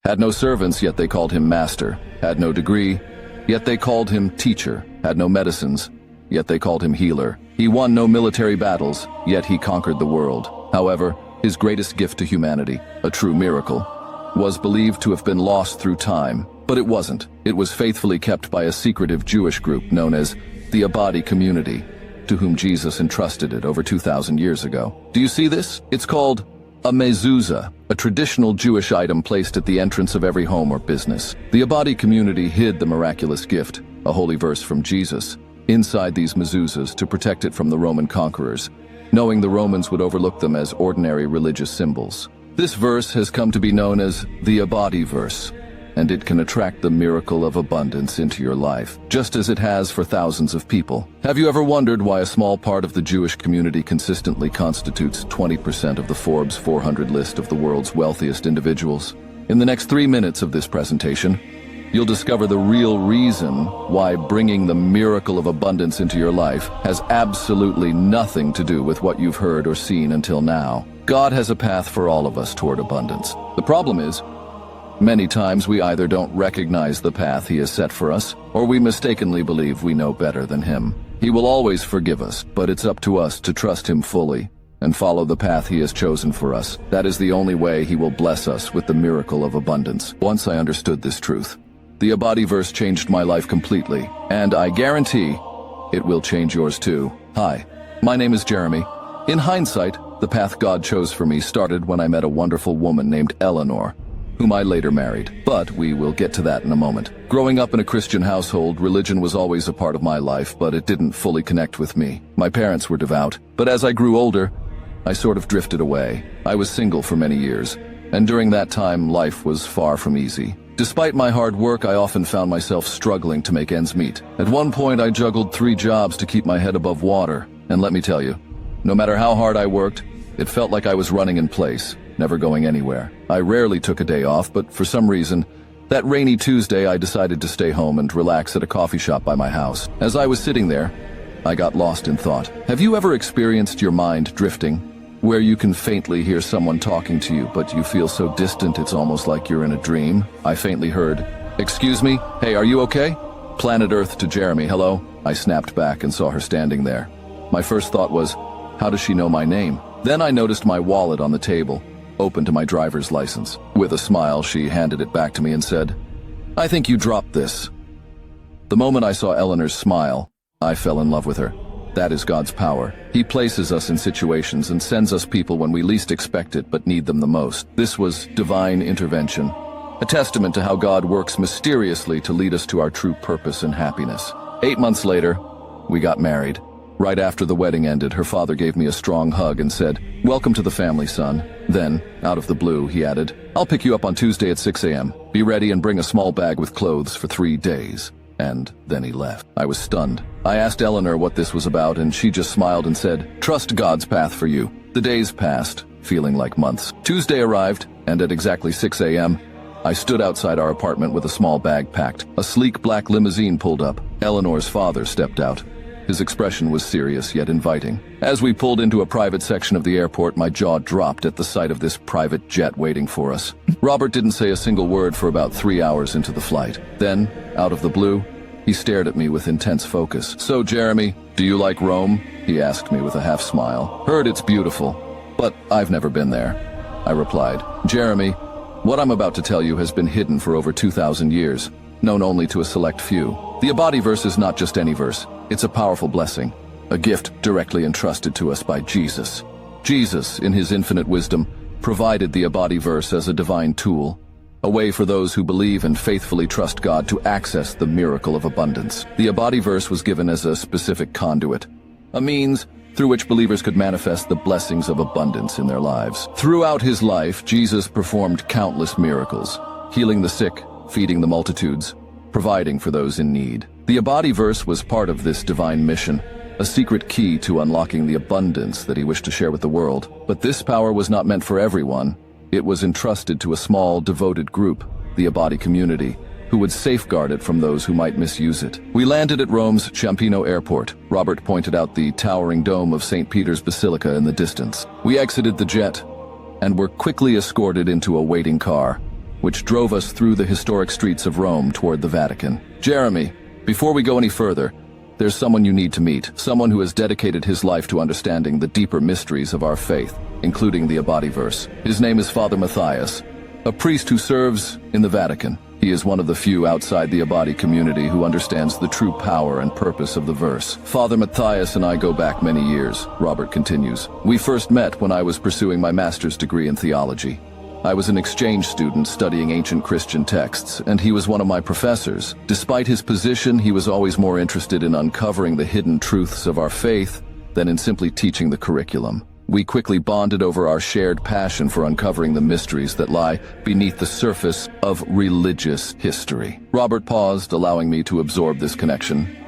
Had no servants, yet they called him master. Had no degree, yet they called him teacher. Had no medicines, yet they called him healer. He won no military battles, yet he conquered the world. However, his greatest gift to humanity, a true miracle, was believed to have been lost through time. But it wasn't. It was faithfully kept by a secretive Jewish group known as the Abadi community, to whom Jesus entrusted it over 2,000 years ago. Do you see this? It's called a mezuzah, a traditional Jewish item placed at the entrance of every home or business. The Abadi community hid the miraculous gift, a holy verse from Jesus, inside these mezuzahs to protect it from the Roman conquerors, knowing the Romans would overlook them as ordinary religious symbols. This verse has come to be known as the Abadi Verse, and it can attract the miracle of abundance into your life, just as it has for thousands of people. Have you ever wondered why a small part of the Jewish community consistently constitutes 20% of the Forbes 400 list of the world's wealthiest individuals? In the next 3 minutes of this presentation, you'll discover the real reason why bringing the miracle of abundance into your life has absolutely nothing to do with what you've heard or seen until now. God has a path for all of us toward abundance. The problem is, many times we either don't recognize the path He has set for us, or we mistakenly believe we know better than Him. He will always forgive us, but it's up to us to trust Him fully and follow the path He has chosen for us. That is the only way He will bless us with the miracle of abundance. Once I understood this truth, the Abadi Verse changed my life completely, and I guarantee it will change yours too. Hi, my name is Jeremy. In hindsight, the path God chose for me started when I met a wonderful woman named Eleanor, whom I later married, but we will get to that in a moment. Growing up in a Christian household, religion was always a part of my life, but it didn't fully connect with me. My parents were devout, but as I grew older, I sort of drifted away. I was single for many years, and during that time, life was far from easy. Despite my hard work, I often found myself struggling to make ends meet. At one point, I juggled 3 jobs to keep my head above water, and let me tell you, no matter how hard I worked, it felt like I was running in place, never going anywhere. I rarely took a day off, but for some reason, that rainy Tuesday I decided to stay home and relax at a coffee shop by my house. As I was sitting there, I got lost in thought. Have you ever experienced your mind drifting, where you can faintly hear someone talking to you, but you feel so distant it's almost like you're in a dream? I faintly heard, "Excuse me? Hey, are you okay?" Planet Earth to Jeremy, hello? I snapped back and saw her standing there. My first thought was, how does she know my name? Then I noticed my wallet on the table, open to my driver's license. With a smile, she handed it back to me and said, "I think you dropped this." The moment I saw Eleanor's smile, I fell in love with her. That is God's power. He places us in situations and sends us people when we least expect it but need them the most. This was divine intervention, a testament to how God works mysteriously to lead us to our true purpose and happiness. 8 months later, we got married. Right after the wedding ended, her father gave me a strong hug and said, "Welcome to the family, son." Then, out of the blue, he added, "I'll pick you up on Tuesday at 6 a.m. Be ready and bring a small bag with clothes for 3 days. And then he left. I was stunned. I asked Eleanor what this was about, and she just smiled and said, "Trust God's path for you." The days passed, feeling like months. Tuesday arrived, and at exactly 6 a.m., I stood outside our apartment with a small bag packed. A sleek black limousine pulled up. Eleanor's father stepped out. His expression was serious yet inviting. As we pulled into a private section of the airport, my jaw dropped at the sight of this private jet waiting for us. Robert didn't say a single word for about 3 hours into the flight. Then, out of the blue, he stared at me with intense focus. "So, Jeremy, do you like Rome?" he asked me with a half smile. "Heard it's beautiful, but I've never been there," I replied. "Jeremy, what I'm about to tell you has been hidden for over 2,000 years, known only to a select few. The Abadi Verse is not just any verse. It's a powerful blessing, a gift directly entrusted to us by Jesus. Jesus, in His infinite wisdom, provided the Abadi Verse as a divine tool, a way for those who believe and faithfully trust God to access the miracle of abundance. The Abadi Verse was given as a specific conduit, a means through which believers could manifest the blessings of abundance in their lives. Throughout His life, Jesus performed countless miracles, healing the sick, feeding the multitudes, providing for those in need. The Abadi Verse was part of this divine mission, a secret key to unlocking the abundance that He wished to share with the world. But this power was not meant for everyone. It was entrusted to a small, devoted group, the Abadi community, who would safeguard it from those who might misuse it. We landed at Rome's Ciampino airport. Robert pointed out the towering dome of St. Peter's Basilica in the distance. We exited the jet and were quickly escorted into a waiting car. which drove us through the historic streets of Rome toward the Vatican. Jeremy, before we go any further, there's someone you need to meet, someone who has dedicated his life to understanding the deeper mysteries of our faith, including the Abadi Verse. His name is Father Matthias, a priest who serves in the Vatican. He is one of the few outside the Abadi community who understands the true power and purpose of the verse. Father Matthias and I go back many years, Robert continues. We first met when I was pursuing my master's degree in theology. I was an exchange student studying ancient Christian texts, and he was one of my professors. Despite his position, he was always more interested in uncovering the hidden truths of our faith than in simply teaching the curriculum. We quickly bonded over our shared passion for uncovering the mysteries that lie beneath the surface of religious history. Robert paused, allowing me to absorb this connection.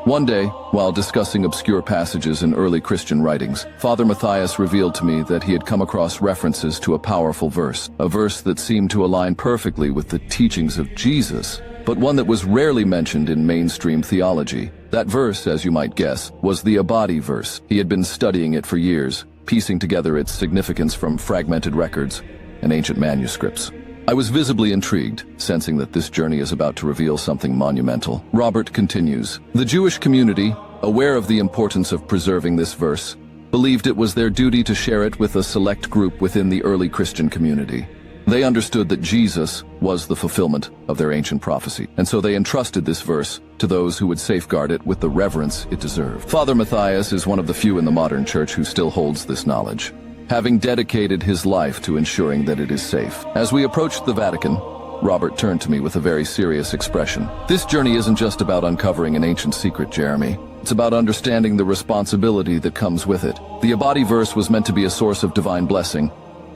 One day, while discussing obscure passages in early Christian writings, Father Matthias revealed to me that he had come across references to a powerful verse, a verse that seemed to align perfectly with the teachings of Jesus, but one that was rarely mentioned in mainstream theology. That verse, as you might guess, was the Abadi Verse. He had been studying it for years, piecing together its significance from fragmented records and ancient manuscripts. I was visibly intrigued, sensing that this journey is about to reveal something monumental. Robert continues, the Jewish community, aware of the importance of preserving this verse, believed it was their duty to share it with a select group within the early Christian community. They understood that Jesus was the fulfillment of their ancient prophecy, and so they entrusted this verse to those who would safeguard it with the reverence it deserved. Father Matthias is one of the few in the modern church who still holds this knowledge, having dedicated his life to ensuring that it is safe. As we approached the Vatican, Robert turned to me with a very serious expression. This journey isn't just about uncovering an ancient secret, Jeremy. It's about understanding the responsibility that comes with it. The Abadi Verse was meant to be a source of divine blessing,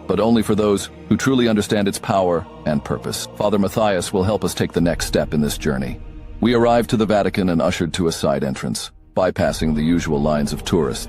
but only for those who truly understand its power and purpose. Father Matthias will help us take the next step in this journey. We arrived to the Vatican and ushered to a side entrance, bypassing the usual lines of tourists.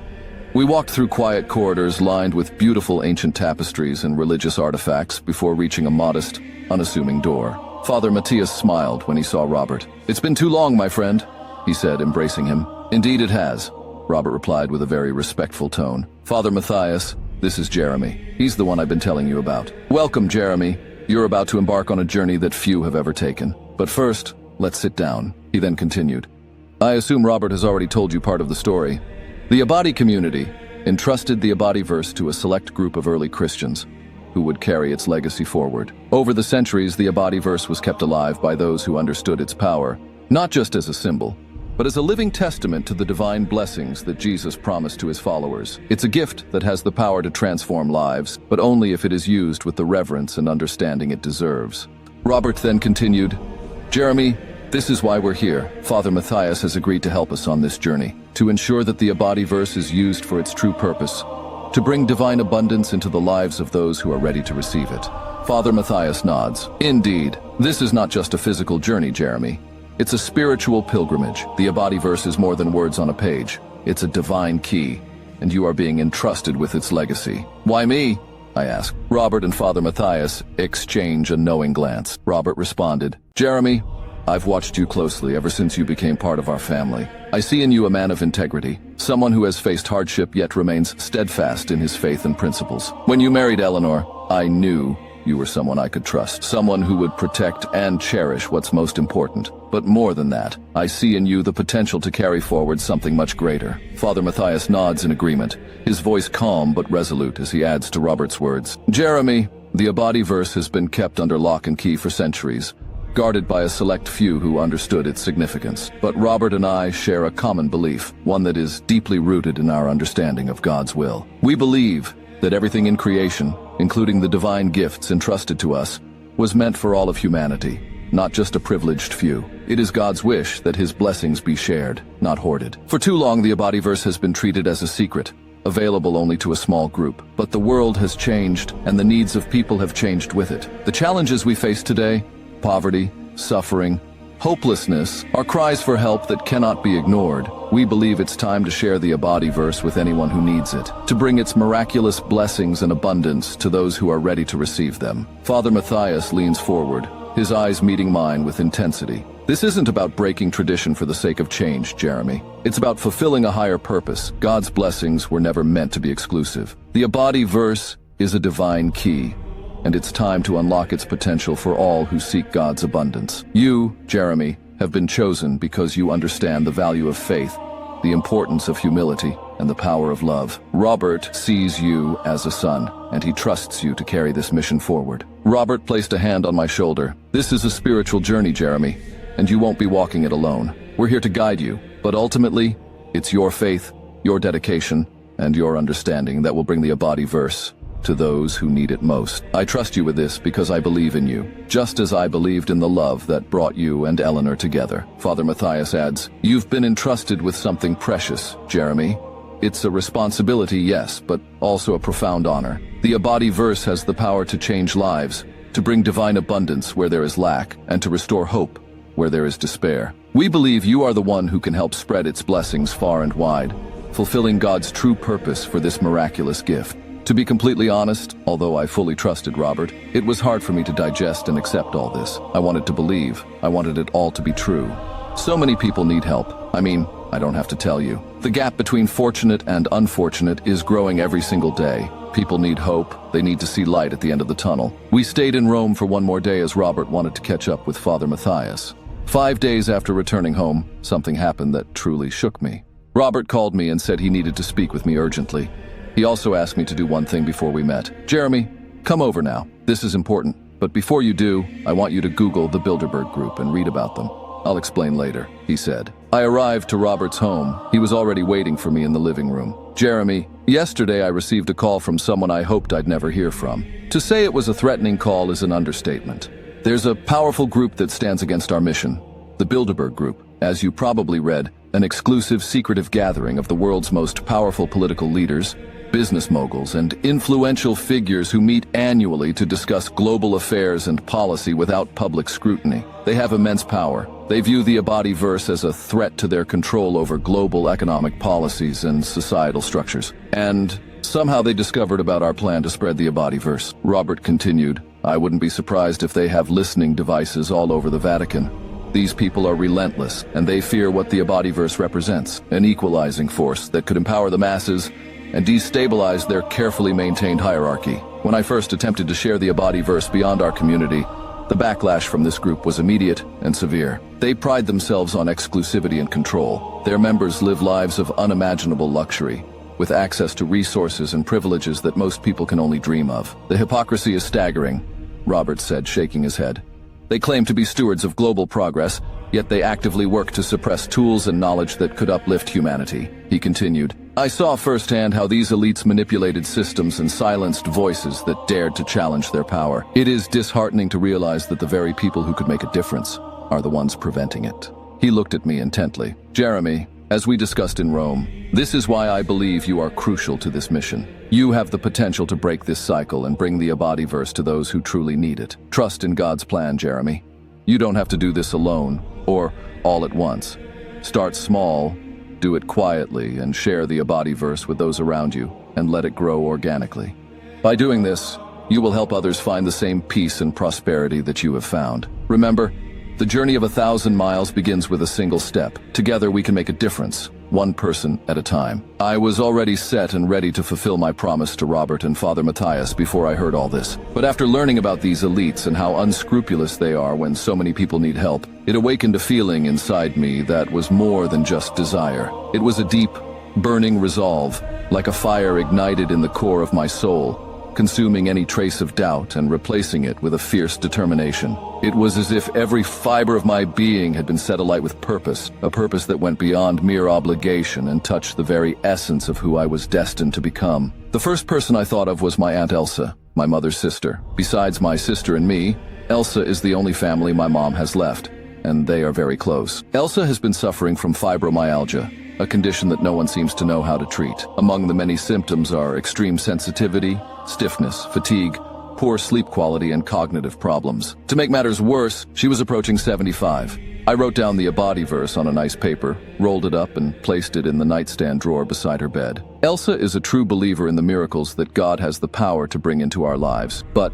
We walked through quiet corridors lined with beautiful ancient tapestries and religious artifacts before reaching a modest, unassuming door. Father Matthias smiled when he saw Robert. "It's been too long, my friend," he said, embracing him. "Indeed it has," Robert replied with a very respectful tone. "Father Matthias, this is Jeremy. He's the one I've been telling you about." "Welcome, Jeremy. You're about to embark on a journey that few have ever taken. But first, let's sit down." He then continued, "I assume Robert has already told you part of the story. The Abadi community entrusted the Abadi Verse to a select group of early Christians who would carry its legacy forward. Over the centuries, the Abadi Verse was kept alive by those who understood its power, not just as a symbol, but as a living testament to the divine blessings that Jesus promised to his followers. It's a gift that has the power to transform lives, but only if it is used with the reverence and understanding it deserves. Robert then continued, "Jeremy, this is why we're here. Father Matthias has agreed to help us on this journey, to ensure that the Abadi Verse is used for its true purpose, to bring divine abundance into the lives of those who are ready to receive it." Father Matthias nods. "Indeed, this is not just a physical journey, Jeremy. It's a spiritual pilgrimage. The Abadi Verse is more than words on a page. It's a divine key, and you are being entrusted with its legacy." "Why me?" I asked. Robert and Father Matthias exchange a knowing glance. Robert responded, "Jeremy, I've watched you closely ever since you became part of our family. I see in you a man of integrity, someone who has faced hardship yet remains steadfast in his faith and principles. When you married Eleanor, I knew you were someone I could trust, someone who would protect and cherish what's most important. But more than that, I see in you the potential to carry forward something much greater." Father Matthias nods in agreement, his voice calm but resolute as he adds to Robert's words, "Jeremy, the Abadi Verse has been kept under lock and key for centuries, guarded by a select few who understood its significance. But Robert and I share a common belief, one that is deeply rooted in our understanding of God's will. We believe that everything in creation, including the divine gifts entrusted to us, was meant for all of humanity, not just a privileged few. It is God's wish that his blessings be shared, not hoarded. For too long, the Abadi Verse has been treated as a secret, available only to a small group. But the world has changed, and the needs of people have changed with it. The challenges we face today, poverty, suffering, hopelessness, are cries for help that cannot be ignored. We believe it's time to share the Abadi Verse with anyone who needs it, to bring its miraculous blessings and abundance to those who are ready to receive them." Father Matthias leans forward, his eyes meeting mine with intensity. "This isn't about breaking tradition for the sake of change, Jeremy. It's about fulfilling a higher purpose. God's blessings were never meant to be exclusive. The Abadi Verse is a divine key, and it's time to unlock its potential for all who seek God's abundance. You, Jeremy, have been chosen because you understand the value of faith, the importance of humility, and the power of love. Robert sees you as a son, and he trusts you to carry this mission forward. Robert placed a hand on my shoulder. This is a spiritual journey, Jeremy, and you won't be walking it alone. We're here to guide you, but ultimately, it's your faith, your dedication, and your understanding that will bring the Abadi Verse to those who need it most. I trust you with this because I believe in you, just as I believed in the love that brought you and Eleanor together. Father Matthias adds, "You've been entrusted with something precious, Jeremy. It's a responsibility, yes, but also a profound honor. The Abadi Verse has the power to change lives, to bring divine abundance where there is lack, and to restore hope where there is despair. We believe you are the one who can help spread its blessings far and wide, fulfilling God's true purpose for this miraculous gift." To be completely honest, although I fully trusted Robert, it was hard for me to digest and accept all this. I wanted to believe. I wanted it all to be true. So many people need help. I mean, I don't have to tell you. The gap between fortunate and unfortunate is growing every single day. People need hope. They need to see light at the end of the tunnel. We stayed in Rome for one more day as Robert wanted to catch up with Father Matthias. 5 days after returning home, something happened that truly shook me. Robert called me and said he needed to speak with me urgently. He also asked me to do one thing before we met. "Jeremy, come over now. This is important. But before you do, I want you to Google the Bilderberg Group and read about them. I'll explain later," he said. I arrived to Robert's home. He was already waiting for me in the living room. "Jeremy, yesterday I received a call from someone I hoped I'd never hear from. To say it was a threatening call is an understatement. There's a powerful group that stands against our mission. The Bilderberg Group, as you probably read, an exclusive, secretive gathering of the world's most powerful political leaders, business moguls, and influential figures who meet annually to discuss global affairs and policy without public scrutiny. They have immense power. They view the Abadi Verse as a threat to their control over global economic policies and societal structures. And somehow they discovered about our plan to spread the Abadi Verse." Robert continued, "I wouldn't be surprised if they have listening devices all over the Vatican. These people are relentless, and they fear what the Abadi Verse represents, an equalizing force that could empower the masses and destabilize their carefully maintained hierarchy. When I first attempted to share the Abadi Verse beyond our community, the backlash from this group was immediate and severe. They pride themselves on exclusivity and control. Their members live lives of unimaginable luxury, with access to resources and privileges that most people can only dream of. The hypocrisy is staggering," Robert said, shaking his head. "They claim to be stewards of global progress, yet they actively work to suppress tools and knowledge that could uplift humanity." He continued, "I saw firsthand how these elites manipulated systems and silenced voices that dared to challenge their power. It is disheartening to realize that the very people who could make a difference are the ones preventing it." He looked at me intently. "Jeremy, as we discussed in Rome, this is why I believe you are crucial to this mission. You have the potential to break this cycle and bring the Abadi Verse to those who truly need it. Trust in God's plan, Jeremy. You don't have to do this alone, or all at once. Start small, do it quietly, and share the Abadi Verse with those around you, and let it grow organically. By doing this, you will help others find the same peace and prosperity that you have found. Remember, the journey of 1,000 miles begins with a single step. Together we can make a difference, one person at a time." I was already set and ready to fulfill my promise to Robert and Father Matthias before I heard all this. But after learning about these elites and how unscrupulous they are when so many people need help, it awakened a feeling inside me that was more than just desire. It was a deep, burning resolve, like a fire ignited in the core of my soul, consuming any trace of doubt and replacing it with a fierce determination. It was as if every fiber of my being had been set alight with purpose, a purpose that went beyond mere obligation and touched the very essence of who I was destined to become. The first person I thought of was my Aunt Elsa, my mother's sister. Besides my sister and me, Elsa is the only family my mom has left, and they are very close. Elsa has been suffering from fibromyalgia, a condition that no one seems to know how to treat. Among the many symptoms are extreme sensitivity, stiffness, fatigue, poor sleep quality, and cognitive problems. To make matters worse, she was approaching 75. I wrote down the Abadi Verse on a nice paper, rolled it up, and placed it in the nightstand drawer beside her bed. Elsa is a true believer in the miracles that God has the power to bring into our lives, but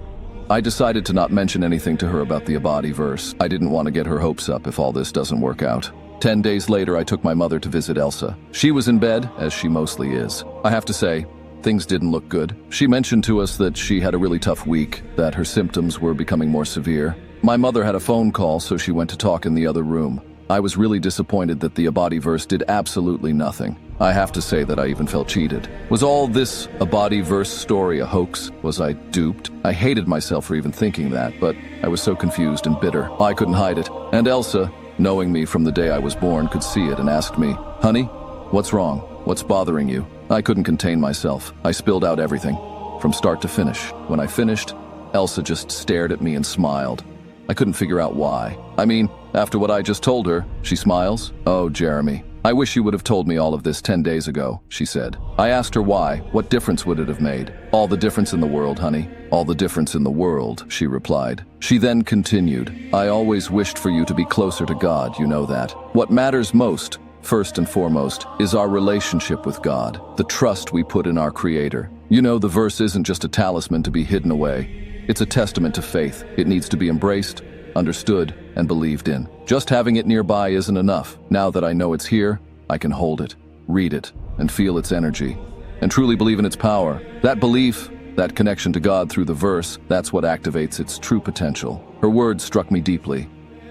I decided to not mention anything to her about the Abadi Verse. I didn't want to get her hopes up if all this doesn't work out. 10 days later, I took my mother to visit Elsa. She was in bed, as she mostly is. I have to say, things didn't look good. She mentioned to us that she had a really tough week, that her symptoms were becoming more severe. My mother had a phone call, so she went to talk in the other room. I was really disappointed that the Abadi Verse did absolutely nothing. I have to say that I even felt cheated. Was all this Abadi Verse story a hoax? Was I duped? I hated myself for even thinking that, but I was so confused and bitter. I couldn't hide it. And Elsa, knowing me from the day I was born, could see it and asked me, "Honey, what's wrong? What's bothering you?" I couldn't contain myself. I spilled out everything, from start to finish. When I finished, Elsa just stared at me and smiled. I couldn't figure out why. I mean, after what I just told her, she smiles. "Oh, Jeremy, I wish you would have told me all of this 10 days ago," she said. I asked her why. What difference would it have made? "All the difference in the world, honey. All the difference in the world," she replied. She then continued, "I always wished for you to be closer to God, you know that. What matters most, first and foremost, is our relationship with God, the trust we put in our Creator. You know, the verse isn't just a talisman to be hidden away. It's a testament to faith. It needs to be embraced, understood, and believed in. Just having it nearby isn't enough. Now that I know it's here, I can hold it, read it, and feel its energy, and truly believe in its power. That belief, that connection to God through the verse, that's what activates its true potential." Her words struck me deeply.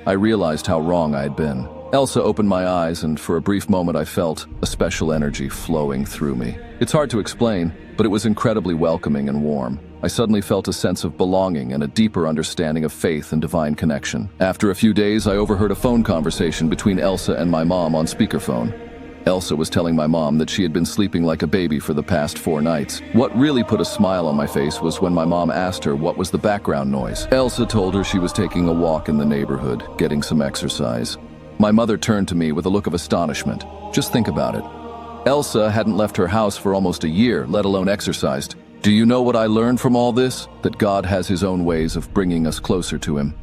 I realized how wrong I had been. Elsa opened my eyes, and for a brief moment I felt a special energy flowing through me. It's hard to explain, but it was incredibly welcoming and warm. I suddenly felt a sense of belonging and a deeper understanding of faith and divine connection. After a few days, I overheard a phone conversation between Elsa and my mom on speakerphone. Elsa was telling my mom that she had been sleeping like a baby for the past 4 nights. What really put a smile on my face was when my mom asked her what was the background noise. Elsa told her she was taking a walk in the neighborhood, getting some exercise. My mother turned to me with a look of astonishment. Just think about it. Elsa hadn't left her house for almost a year, let alone exercised. Do you know what I learned from all this? That God has his own ways of bringing us closer to him.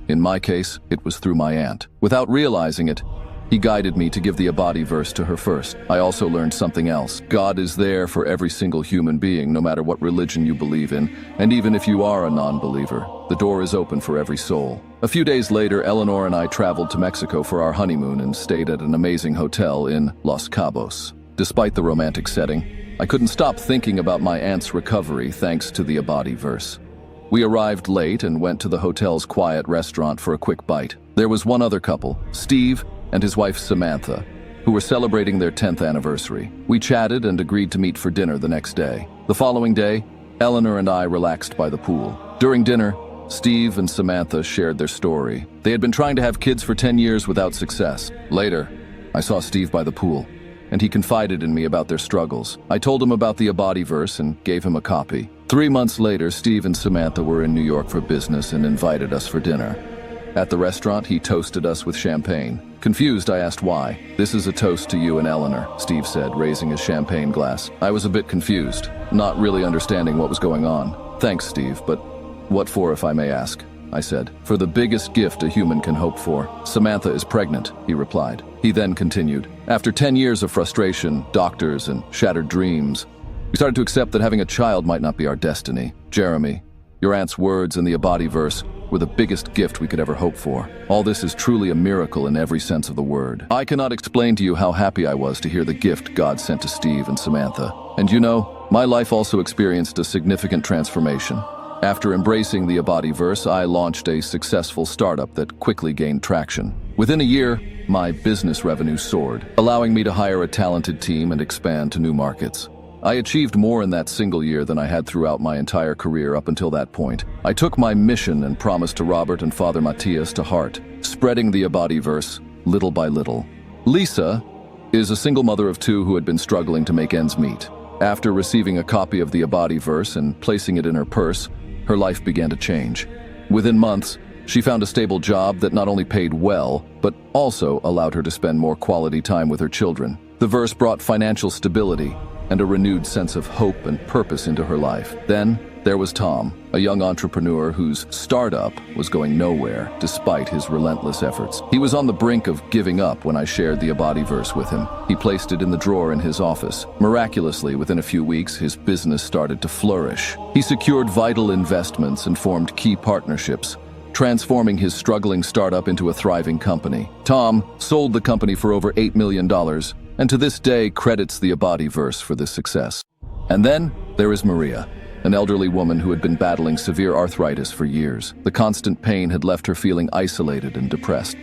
In my case, it was through my aunt. Without realizing it, he guided me to give the Abadi Verse to her first. I also learned something else. God is there for every single human being, no matter what religion you believe in, and even if you are a non-believer, the door is open for every soul. A few days later, Eleanor and I traveled to Mexico for our honeymoon and stayed at an amazing hotel in Los Cabos. Despite the romantic setting, I couldn't stop thinking about my aunt's recovery thanks to the Abadi Verse. We arrived late and went to the hotel's quiet restaurant for a quick bite. There was one other couple, Steve and his wife Samantha, who were celebrating their 10th anniversary. We chatted and agreed to meet for dinner the next day. The following day, Eleanor and I relaxed by the pool. During dinner, Steve and Samantha shared their story. They had been trying to have kids for 10 years without success. Later, I saw Steve by the pool, and he confided in me about their struggles. I told him about the Abadi Verse and gave him a copy. 3 months later, Steve and Samantha were in New York for business and invited us for dinner. At the restaurant, he toasted us with champagne. Confused, I asked why. "This is a toast to you and Eleanor," Steve said, raising his champagne glass. I was a bit confused, not really understanding what was going on. "Thanks, Steve, but what for, if I may ask?" I said. "For the biggest gift a human can hope for. Samantha is pregnant," he replied. He then continued, "After 10 years of frustration, doctors, and shattered dreams, we started to accept that having a child might not be our destiny. Jeremy, your aunt's words in the Abadi Verse were the biggest gift we could ever hope for. All this is truly a miracle in every sense of the word. I cannot explain to you how happy I was to hear the gift God sent to Steve and Samantha. And you know, my life also experienced a significant transformation. After embracing the Abadi Verse, I launched a successful startup that quickly gained traction. Within a year, my business revenue soared, allowing me to hire a talented team and expand to new markets. I achieved more in that single year than I had throughout my entire career up until that point. I took my mission and promise to Robert and Father Matthias to heart, spreading the Abadi Verse little by little. Lisa is a single mother of 2 who had been struggling to make ends meet. After receiving a copy of the Abadi Verse and placing it in her purse, her life began to change. Within months, she found a stable job that not only paid well, but also allowed her to spend more quality time with her children. The verse brought financial stability and a renewed sense of hope and purpose into her life. Then, there was Tom, a young entrepreneur whose startup was going nowhere despite his relentless efforts. He was on the brink of giving up when I shared the Abadi Verse with him. He placed it in the drawer in his office. Miraculously, within a few weeks, his business started to flourish. He secured vital investments and formed key partnerships, transforming his struggling startup into a thriving company. Tom sold the company for over $8 million, and to this day credits the Abadi Verse for this success. And then, There is Maria, an elderly woman who had been battling severe arthritis for years. The constant pain had left her feeling isolated and depressed.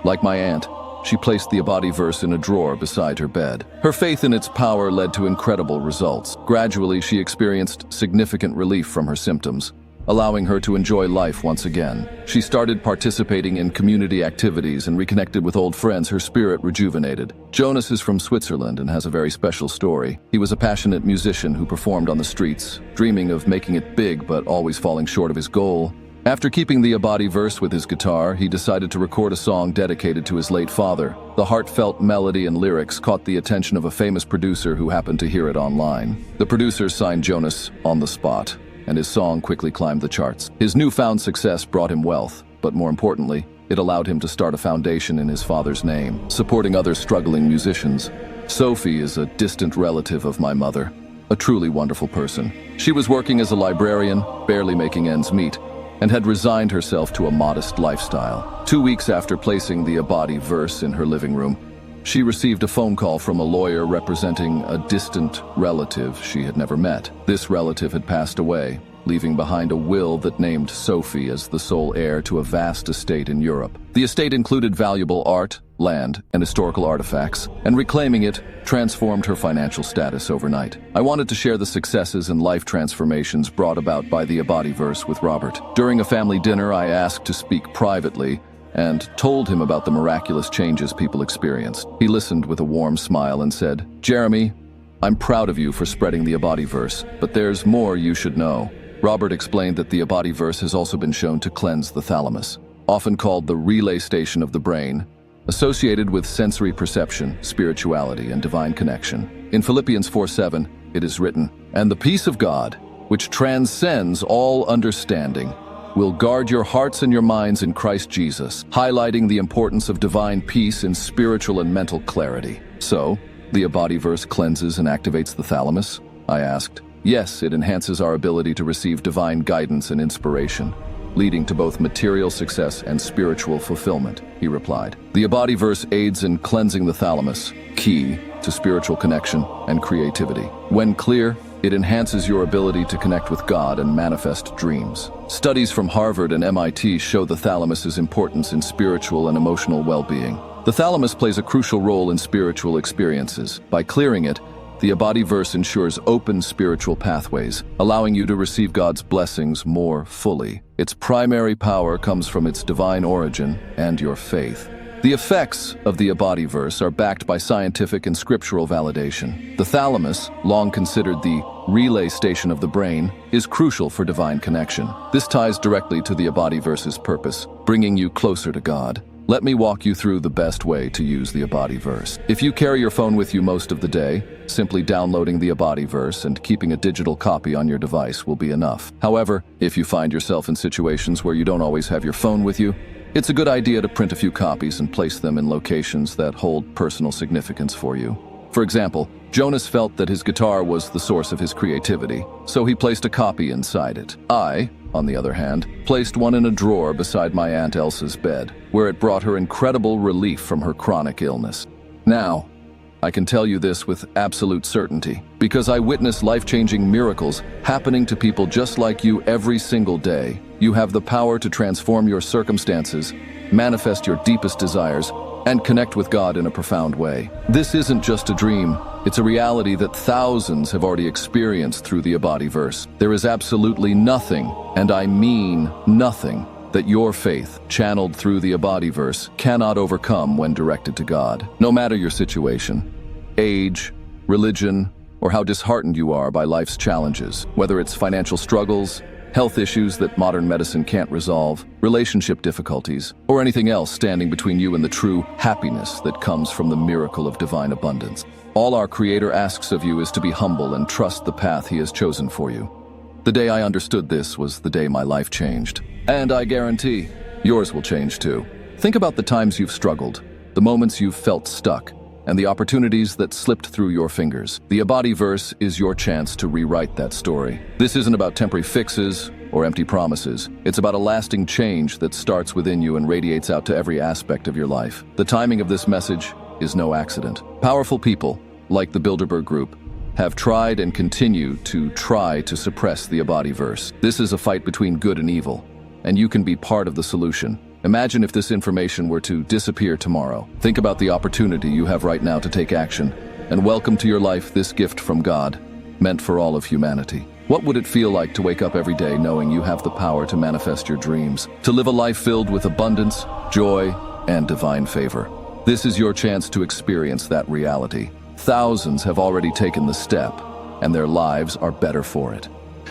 Like my aunt, she placed the Abadi Verse in a drawer beside her bed. Her faith in its power led to incredible results. Gradually, she experienced significant relief from her symptoms, allowing her to enjoy life once again. She started participating in community activities and reconnected with old friends. Her spirit rejuvenated. Jonas is from Switzerland and has a very special story. He was a passionate musician who performed on the streets, dreaming of making it big but always falling short of his goal. After keeping the Abadi Verse with his guitar, he decided to record a song dedicated to his late father. The heartfelt melody and lyrics caught the attention of a famous producer who happened to hear it online. The producer signed Jonas on the spot, and his song quickly climbed the charts. His newfound success brought him wealth, but more importantly, it allowed him to start a foundation in his father's name, supporting other struggling musicians. Sophie is a distant relative of my mother, a truly wonderful person. She was working as a librarian, barely making ends meet, and had resigned herself to a modest lifestyle. 2 weeks after placing the Abadi Verse in her living room, she received a phone call from a lawyer representing a distant relative she had never met. This relative had passed away, leaving behind a will that named Sophie as the sole heir to a vast estate in Europe. The estate included valuable art, land, and historical artifacts, and reclaiming it transformed her financial status overnight. I wanted to share the successes and life transformations brought about by the Abadi Verse with Robert. During a family dinner, I asked to speak privately and told him about the miraculous changes people experienced. He listened with a warm smile and said, "Jeremy, I'm proud of you for spreading the Abadi Verse, but there's more you should know." Robert explained that the Abadi Verse has also been shown to cleanse the thalamus, often called the relay station of the brain, associated with sensory perception, spirituality, and divine connection. In Philippians 4:7, it is written, "And the peace of God, which transcends all understanding, will guard your hearts and your minds in Christ Jesus," highlighting the importance of divine peace in spiritual and mental clarity. So, the Abadi Verse cleanses and activates the thalamus? I asked. Yes, it enhances our ability to receive divine guidance and inspiration, leading to both material success and spiritual fulfillment, he replied. The Abadi Verse aids in cleansing the thalamus, key to spiritual connection and creativity. When clear, it enhances your ability to connect with God and manifest dreams. Studies from Harvard and MIT show the thalamus's importance in spiritual and emotional well-being. The thalamus plays a crucial role in spiritual experiences. By clearing it, the Abadi Verse ensures open spiritual pathways, allowing you to receive God's blessings more fully. Its primary power comes from its divine origin and your faith. The effects of the Abadi Verse are backed by scientific and scriptural validation. The thalamus, long considered the relay station of the brain, is crucial for divine connection. This ties directly to the Abadi Verse's purpose, bringing you closer to God. Let me walk you through the best way to use the Abadi Verse. If you carry your phone with you most of the day, simply downloading the Abadi Verse and keeping a digital copy on your device will be enough. However, if you find yourself in situations where you don't always have your phone with you, it's a good idea to print a few copies and place them in locations that hold personal significance for you. For example, Jonas felt that his guitar was the source of his creativity, so he placed a copy inside it. I, on the other hand, placed one in a drawer beside my Aunt Elsa's bed, where it brought her incredible relief from her chronic illness. Now, I can tell you this with absolute certainty, because I witness life-changing miracles happening to people just like you every single day. You have the power to transform your circumstances, manifest your deepest desires, and connect with God in a profound way. This isn't just a dream. It's a reality that thousands have already experienced through the Abadi Verse. There is absolutely nothing, and I mean nothing, that your faith, channeled through the Abadi Verse, cannot overcome when directed to God. No matter your situation, age, religion, or how disheartened you are by life's challenges, whether it's financial struggles, health issues that modern medicine can't resolve, relationship difficulties, or anything else standing between you and the true happiness that comes from the miracle of divine abundance. All our Creator asks of you is to be humble and trust the path He has chosen for you. The day I understood this was the day my life changed. And I guarantee yours will change too. Think about the times you've struggled, the moments you've felt stuck, and the opportunities that slipped through your fingers. The Abadi Verse is your chance to rewrite that story. This isn't about temporary fixes or empty promises. It's about a lasting change that starts within you and radiates out to every aspect of your life. The timing of this message is no accident. Powerful people, like the Bilderberg Group, have tried and continue to try to suppress the Abadi Verse. This is a fight between good and evil, and you can be part of the solution. Imagine if this information were to disappear tomorrow. Think about the opportunity you have right now to take action, and welcome to your life this gift from God, meant for all of humanity. What would it feel like to wake up every day knowing you have the power to manifest your dreams, to live a life filled with abundance, joy, and divine favor? This is your chance to experience that reality. Thousands have already taken the step, and their lives are better for it.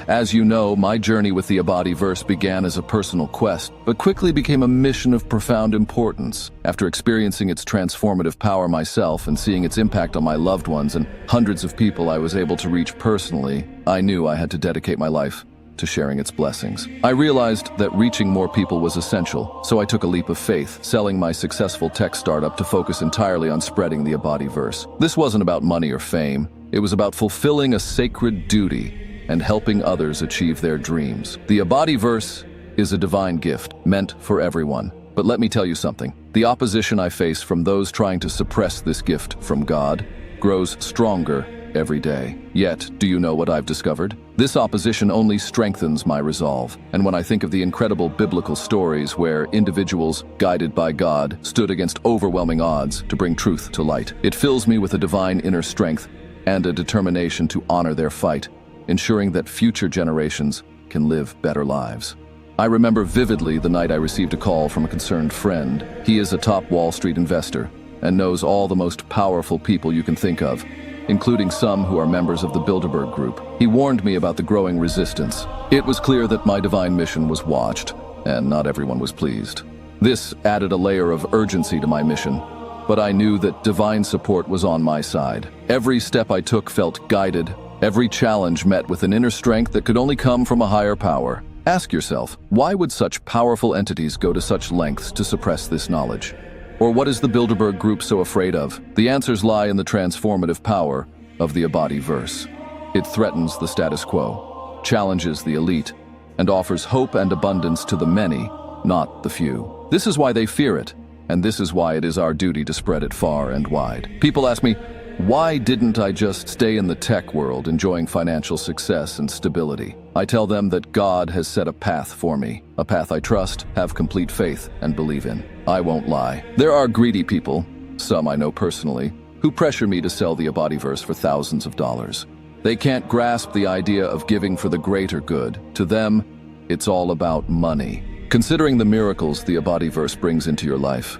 As you know, my journey with the Abadi Verse began as a personal quest, but quickly became a mission of profound importance. After experiencing its transformative power myself and seeing its impact on my loved ones and hundreds of people I was able to reach personally, I knew I had to dedicate my life to sharing its blessings. I realized that reaching more people was essential, so I took a leap of faith, selling my successful tech startup to focus entirely on spreading the Abadi Verse. This wasn't about money or fame. It was about fulfilling a sacred duty and helping others achieve their dreams. The Abadi Verse is a divine gift meant for everyone. But let me tell you something. The opposition I face from those trying to suppress this gift from God grows stronger every day. Yet, do you know what I've discovered? This opposition only strengthens my resolve. And when I think of the incredible biblical stories where individuals, guided by God, stood against overwhelming odds to bring truth to light, it fills me with a divine inner strength and a determination to honor their fight, ensuring that future generations can live better lives. I remember vividly the night I received a call from a concerned friend. He is a top Wall Street investor and knows all the most powerful people you can think of, including some who are members of the Bilderberg Group. He warned me about the growing resistance. It was clear that my divine mission was watched, and not everyone was pleased. This added a layer of urgency to my mission, but I knew that divine support was on my side. Every step I took felt guided. Every challenge met with an inner strength that could only come from a higher power. Ask yourself, why would such powerful entities go to such lengths to suppress this knowledge? Or what is the Bilderberg Group so afraid of? The answers lie in the transformative power of the Abadi Verse. It threatens the status quo, challenges the elite, and offers hope and abundance to the many, not the few. This is why they fear it, and this is why it is our duty to spread it far and wide. People ask me, why didn't I just stay in the tech world enjoying financial success and stability? I tell them that God has set a path for me, a path I trust, have complete faith, and believe in. I won't lie. There are greedy people, some I know personally, who pressure me to sell the Abadi Verse for thousands of dollars. They can't grasp the idea of giving for the greater good. To them, it's all about money. Considering the miracles the Abadi Verse brings into your life,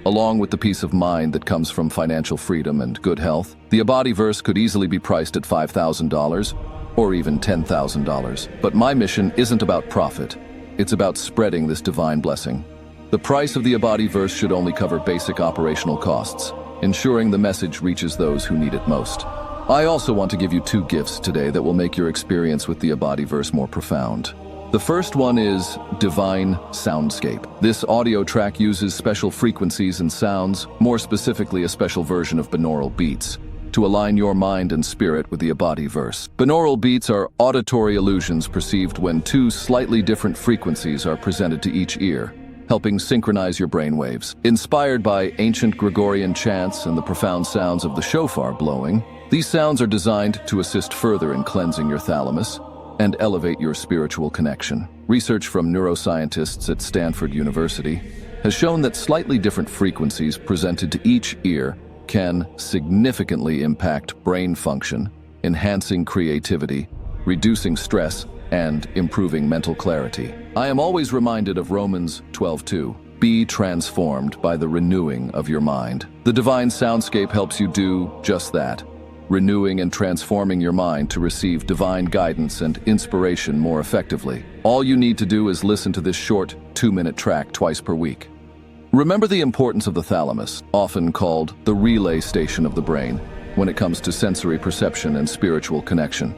along with the peace of mind that comes from financial freedom and good health, the Abadi Verse could easily be priced at $5,000 or even $10,000. But my mission isn't about profit. It's about spreading this divine blessing. The price of the Abadi Verse should only cover basic operational costs, ensuring the message reaches those who need it most. I also want to give you 2 gifts today that will make your experience with the Abadi Verse more profound. The first one is Divine Soundscape. This audio track uses special frequencies and sounds, more specifically a special version of binaural beats, to align your mind and spirit with the Abadi Verse. Binaural beats are auditory illusions perceived when 2 slightly different frequencies are presented to each ear, helping synchronize your brainwaves. Inspired by ancient Gregorian chants and the profound sounds of the shofar blowing, these sounds are designed to assist further in cleansing your thalamus and elevate your spiritual connection. Research from neuroscientists at Stanford University has shown that slightly different frequencies presented to each ear can significantly impact brain function, enhancing creativity, reducing stress, and improving mental clarity. I am always reminded of Romans 12:2. Be transformed by the renewing of your mind. The Divine Soundscape helps you do just that, renewing and transforming your mind to receive divine guidance and inspiration more effectively. All you need to do is listen to this short 2-minute track twice per week. Remember the importance of the thalamus, often called the relay station of the brain, when it comes to sensory perception and spiritual connection.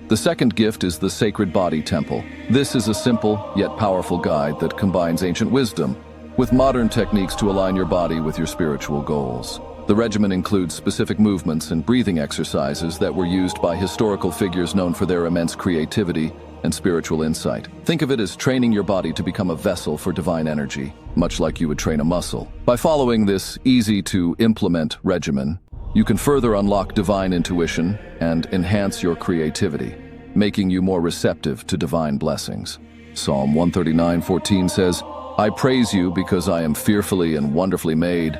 The second gift is the Sacred Body Temple. This is a simple yet powerful guide that combines ancient wisdom with modern techniques to align your body with your spiritual goals. The regimen includes specific movements and breathing exercises that were used by historical figures known for their immense creativity and spiritual insight. Think of it as training your body to become a vessel for divine energy, much like you would train a muscle. By following this easy-to-implement regimen, You can further unlock divine intuition and enhance your creativity, making you more receptive to divine blessings. Psalm 139:14 says, "I praise you because I am fearfully and wonderfully made.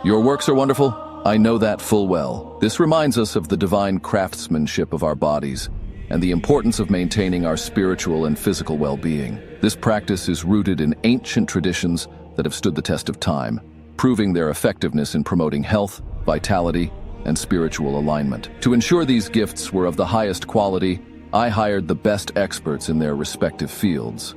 Your works are wonderful. I know that full well." This reminds us of the divine craftsmanship of our bodies and the importance of maintaining our spiritual and physical well-being. This practice is rooted in ancient traditions that have stood the test of time, proving their effectiveness in promoting health, vitality, and spiritual alignment. To ensure these gifts were of the highest quality, I hired the best experts in their respective fields.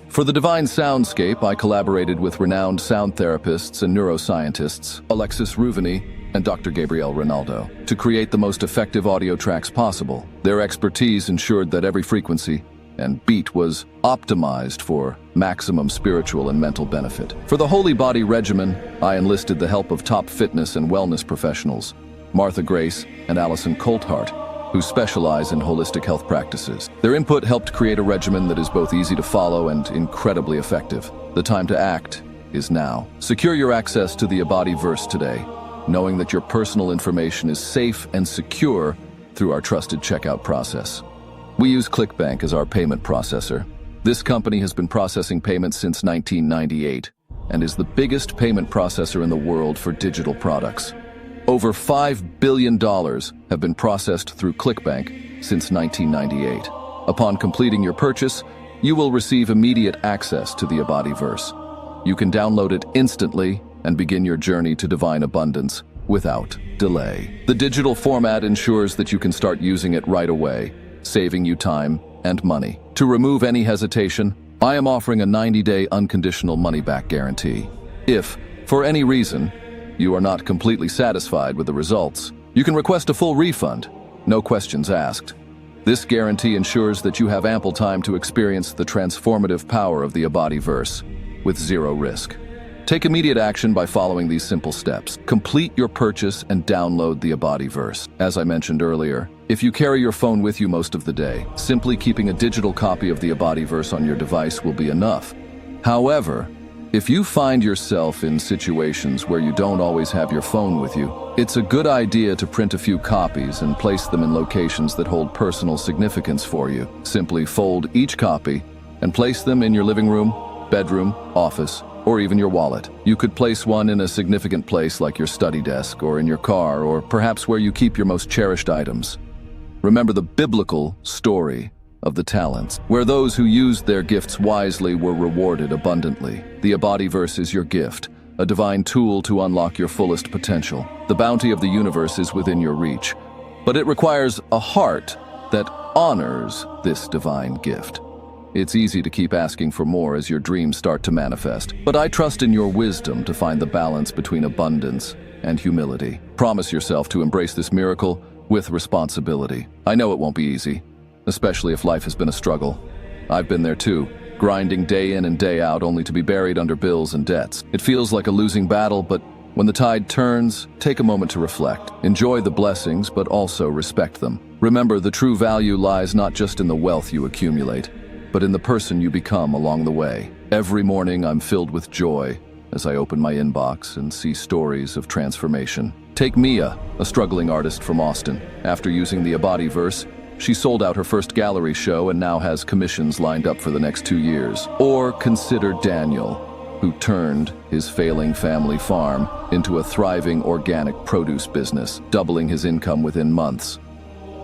For the divine soundscape, I collaborated with renowned sound therapists and neuroscientists, Alexis Ruvini and Dr. Gabriel Rinaldo, to create the most effective audio tracks possible. Their expertise ensured that every frequency and beat was optimized for maximum spiritual and mental benefit. For the Holy Body regimen, I enlisted the help of top fitness and wellness professionals, Martha Grace and Allison Colthart, who specialize in holistic health practices. Their input helped create a regimen that is both easy to follow and incredibly effective. The time to act is now. Secure your access to the Abadi Verse today, knowing that your personal information is safe and secure through our trusted checkout process. We use ClickBank as our payment processor. This company has been processing payments since 1998 and is the biggest payment processor in the world for digital products. Over $5 billion have been processed through ClickBank since 1998. Upon completing your purchase, you will receive immediate access to the Abadi Verse. You can download it instantly and begin your journey to divine abundance without delay. The digital format ensures that you can start using it right away, saving you time and money. To remove any hesitation, I am offering a 90-day unconditional money-back guarantee. If, for any reason, you are not completely satisfied with the results, you can request a full refund, no questions asked. This guarantee ensures that you have ample time to experience the transformative power of the Abadi Verse with zero risk. Take immediate action by following these simple steps. Complete your purchase and download the Abadi Verse. As I mentioned earlier, if you carry your phone with you most of the day, simply keeping a digital copy of the Abadi Verse on your device will be enough. However, if you find yourself in situations where you don't always have your phone with you, it's a good idea to print a few copies and place them in locations that hold personal significance for you. Simply fold each copy and place them in your living room, bedroom, office, or even your wallet. You could place one in a significant place like your study desk or in your car, or perhaps where you keep your most cherished items. Remember the biblical story of the talents, where those who used their gifts wisely were rewarded abundantly. The Abadi Verse is your gift, a divine tool to unlock your fullest potential. The bounty of the universe is within your reach, but it requires a heart that honors this divine gift. It's easy to keep asking for more as your dreams start to manifest, but I trust in your wisdom to find the balance between abundance and humility. Promise yourself to embrace this miracle with responsibility. I know it won't be easy, especially if life has been a struggle. I've been there too, grinding day in and day out only to be buried under bills and debts. It feels like a losing battle, but when the tide turns, take a moment to reflect. Enjoy the blessings, but also respect them. Remember, the true value lies not just in the wealth you accumulate, but in the person you become along the way. Every morning I'm filled with joy as I open my inbox and see stories of transformation. Take Mia, a struggling artist from Austin. After using the Abadi Verse, she sold out her first gallery show and now has commissions lined up for the next 2 years. Or consider Daniel, who turned his failing family farm into a thriving organic produce business, doubling his income within months.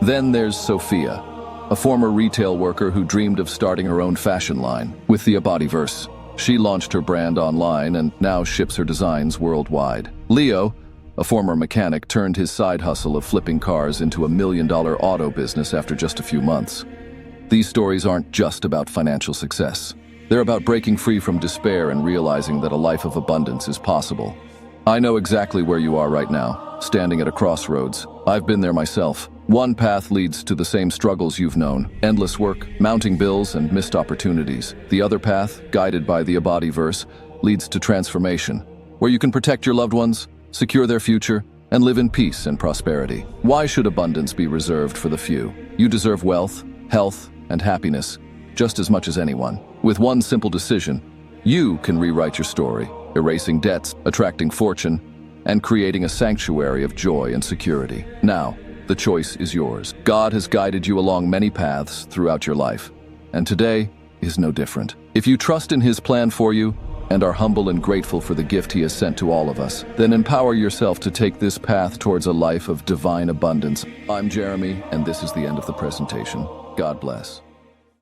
Then there's Sophia, a former retail worker who dreamed of starting her own fashion line. With the Abadi Verse, she launched her brand online and now ships her designs worldwide. Leo, a former mechanic, turned his side hustle of flipping cars into a $1 million auto business after just a few months. These stories aren't just about financial success. They're about breaking free from despair and realizing that a life of abundance is possible. I know exactly where you are right now, standing at a crossroads. I've been there myself. One path leads to the same struggles you've known: endless work, mounting bills, and missed opportunities. The other path, guided by the Abadi Verse, leads to transformation, where you can protect your loved ones, secure their future, and live in peace and prosperity. Why should abundance be reserved for the few? You deserve wealth, health, and happiness just as much as anyone. With one simple decision, you can rewrite your story, erasing debts, attracting fortune, and creating a sanctuary of joy and security. Now, the choice is yours. God has guided you along many paths throughout your life, and today is no different. If you trust in His plan for you and are humble and grateful for the gift He has sent to all of us, then empower yourself to take this path towards a life of divine abundance. I'm Jeremy, and this is the end of the presentation. God bless.